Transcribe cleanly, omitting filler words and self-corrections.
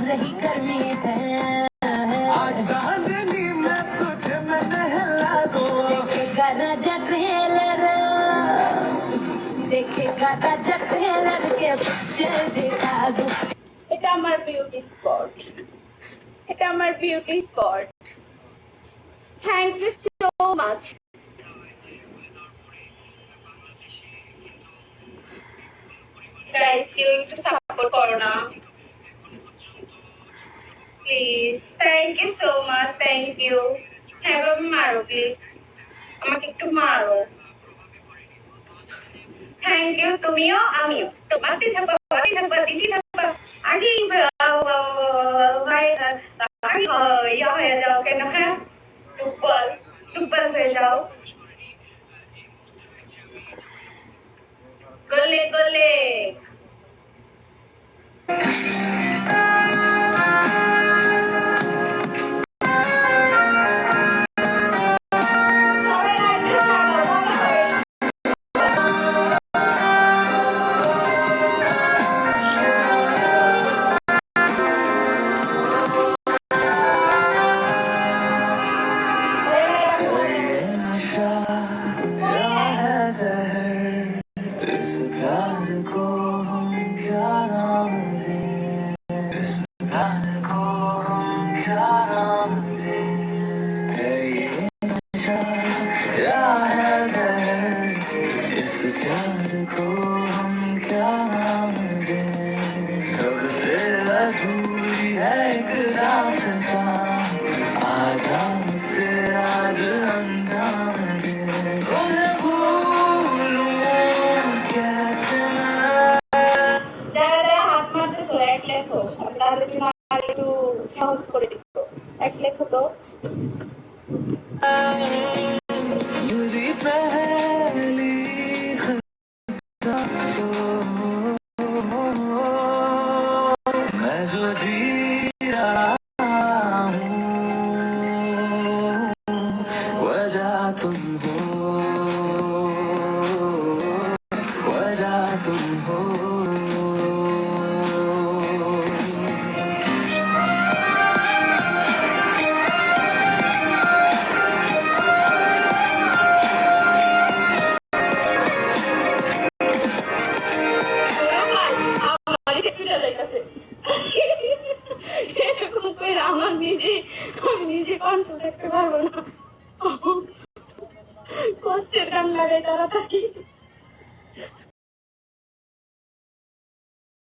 रही गर्मी है आज चांदनी में तुझे मैं नहला दूं देखेगा राजा ट्रेलर देखेगा राजा ट्रेलर के पिक्चर दिखा दूं এটা আমার বিউটি স্পট এটা আমার beauty spot thank you so much guys কেউ একটু সাপোর্ট করো না please thank you so much thank you হ্যাঁ বাবা মারো প্লিজ আমাকে একটু মারো থ্যাংক ইউ তুমিও আমিও তোমাকে থাকবা দিদি থাকবা আগে ইয়া হয়ে যাও কেন হ্যাঁ টুব্বল হয়ে যাও গলে গলে তাহলে তুমি একটু সহজ করে দিত এক লেখো তো আমি নিজে কন্ট্রোল করতে পারবো না কষ্টের গান লাগাই তাড়াতাড়ি